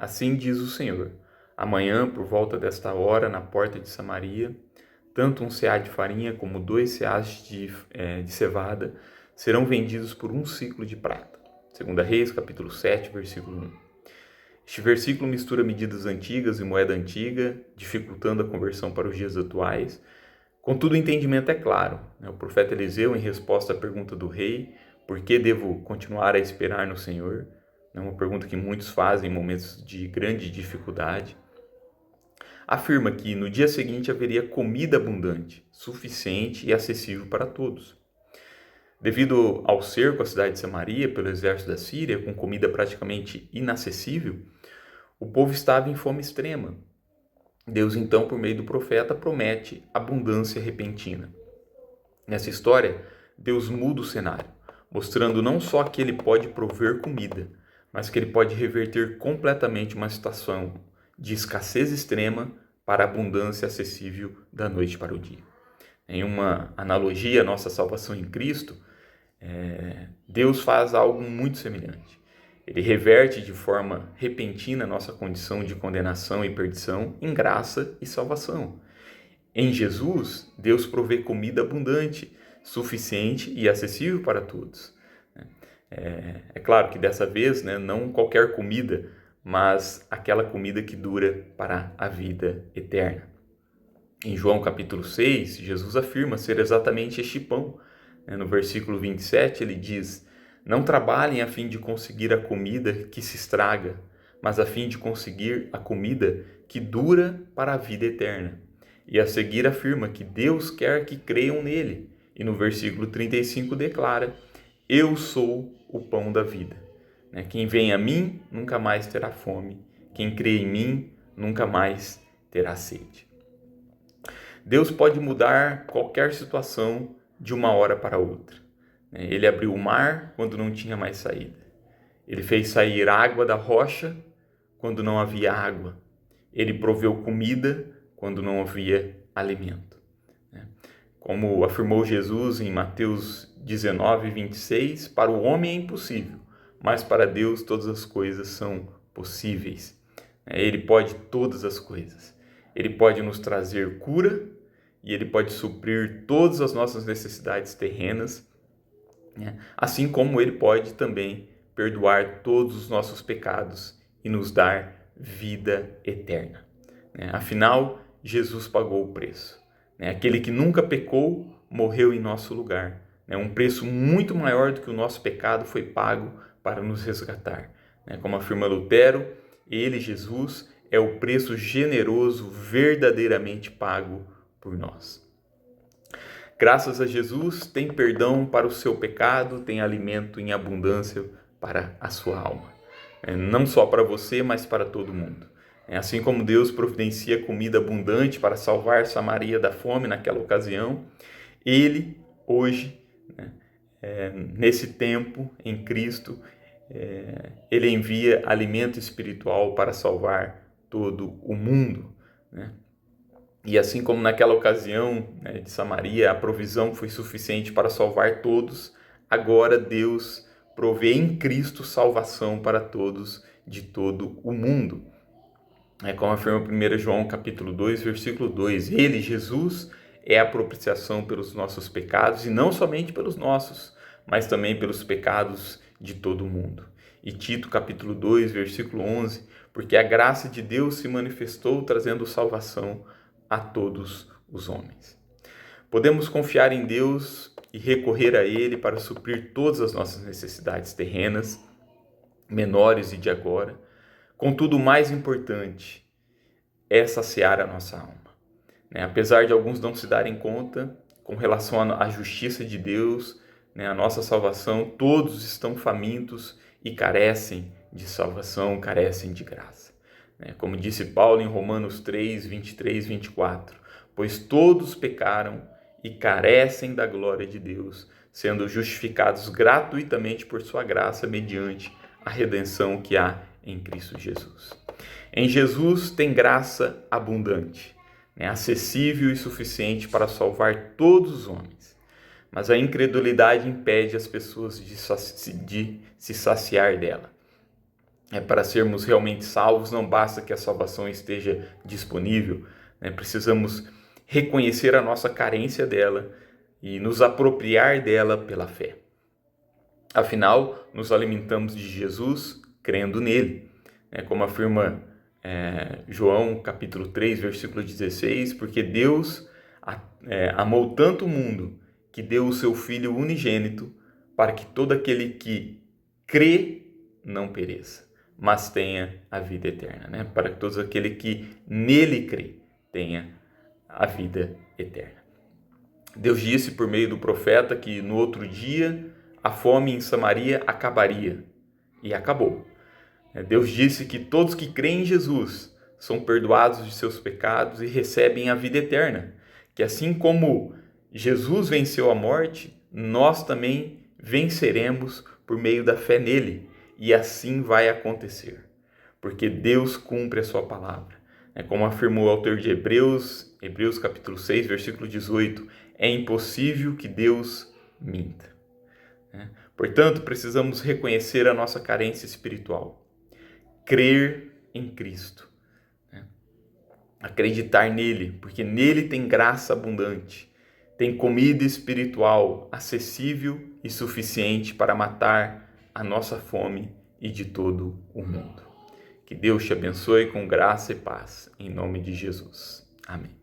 Assim diz o Senhor: amanhã, por volta desta hora, na porta de Samaria, tanto um seá de farinha como 2 seás de cevada serão vendidos por 1 siclo de prata. 2 Reis, capítulo 7, versículo 1. Este versículo mistura medidas antigas e moeda antiga, dificultando a conversão para os dias atuais. Contudo, o entendimento é claro. O profeta Eliseu, em resposta à pergunta do rei, por que devo continuar a esperar no Senhor? É uma pergunta que muitos fazem em momentos de grande dificuldade. Afirma que no dia seguinte haveria comida abundante, suficiente e acessível para todos. Devido ao cerco à cidade de Samaria pelo exército da Síria, com comida praticamente inacessível, o povo estava em fome extrema. Deus, então, por meio do profeta, promete abundância repentina. Nessa história, Deus muda o cenário, mostrando não só que ele pode prover comida, mas que ele pode reverter completamente uma situação de escassez extrema para a abundância acessível da noite para o dia. Em uma analogia à nossa salvação em Cristo, Deus faz algo muito semelhante. Ele reverte de forma repentina nossa condição de condenação e perdição em graça e salvação. Em Jesus, Deus provê comida abundante, suficiente e acessível para todos. É claro que dessa vez, não qualquer comida, mas aquela comida que dura para a vida eterna. Em João capítulo 6, Jesus afirma ser exatamente este pão. No versículo 27, ele diz: não trabalhem a fim de conseguir a comida que se estraga, mas a fim de conseguir a comida que dura para a vida eterna. E a seguir afirma que Deus quer que creiam nele. E no versículo 35 declara: eu sou o pão da vida. Quem vem a mim nunca mais terá fome. Quem crê em mim nunca mais terá sede. Deus pode mudar qualquer situação de uma hora para outra. Ele abriu o mar quando não tinha mais saída. Ele fez sair água da rocha quando não havia água. Ele proveu comida quando não havia alimento. Como afirmou Jesus em Mateus 19, 26, para o homem é impossível, mas para Deus todas as coisas são possíveis. Ele pode todas as coisas. Ele pode nos trazer cura e ele pode suprir todas as nossas necessidades terrenas, assim como ele pode também perdoar todos os nossos pecados e nos dar vida eterna. Afinal, Jesus pagou o preço. Aquele que nunca pecou morreu em nosso lugar. Um preço muito maior do que o nosso pecado foi pago para nos resgatar. Como afirma Lutero, ele, Jesus, é o preço generoso verdadeiramente pago por nós. Graças a Jesus, tem perdão para o seu pecado, tem alimento em abundância para a sua alma. Não só para você, mas para todo mundo. Assim como Deus providencia comida abundante para salvar Samaria da fome naquela ocasião, Ele, hoje, nesse tempo, em Cristo, Ele envia alimento espiritual para salvar todo o mundo. E assim como naquela ocasião de Samaria, a provisão foi suficiente para salvar todos, agora Deus provê em Cristo salvação para todos de todo o mundo. Como afirma 1 João capítulo 2, versículo 2, Ele, Jesus, é a propiciação pelos nossos pecados, e não somente pelos nossos, mas também pelos pecados de todo o mundo. E Tito capítulo 2, versículo 11, porque a graça de Deus se manifestou trazendo salvação a todos os homens. Podemos confiar em Deus e recorrer a Ele para suprir todas as nossas necessidades terrenas, menores e de agora. Contudo, o mais importante é saciar a nossa alma. Apesar de alguns não se darem conta, com relação à justiça de Deus, a nossa salvação, todos estão famintos e carecem de salvação, carecem de graça. Como disse Paulo em Romanos 3, 23, 24, pois todos pecaram e carecem da glória de Deus, sendo justificados gratuitamente por sua graça mediante a redenção que há em Cristo Jesus. Em Jesus tem graça abundante, acessível e suficiente para salvar todos os homens. Mas a incredulidade impede as pessoas de se saciar dela. Para sermos realmente salvos, não basta que a salvação esteja disponível, né? Precisamos reconhecer a nossa carência dela e nos apropriar dela pela fé. Afinal, nos alimentamos de Jesus crendo nele, né? Como afirma João capítulo 3, versículo 16, porque Deus amou tanto o mundo que deu o seu Filho unigênito para que todo aquele que crê não pereça, mas tenha a vida eterna, né? Para que todo aquele que nele crê tenha a vida eterna. Deus disse por meio do profeta que no outro dia a fome em Samaria acabaria, e acabou. Deus disse que todos que creem em Jesus são perdoados de seus pecados e recebem a vida eterna, que assim como Jesus venceu a morte, nós também venceremos por meio da fé nele, e assim vai acontecer, porque Deus cumpre a sua palavra. Como afirmou o autor de Hebreus capítulo 6, versículo 18, é impossível que Deus minta. Portanto, precisamos reconhecer a nossa carência espiritual, crer em Cristo, acreditar nele, porque nele tem graça abundante, tem comida espiritual acessível e suficiente para matar a nossa fome e de todo o mundo. Que Deus te abençoe com graça e paz, em nome de Jesus. Amém.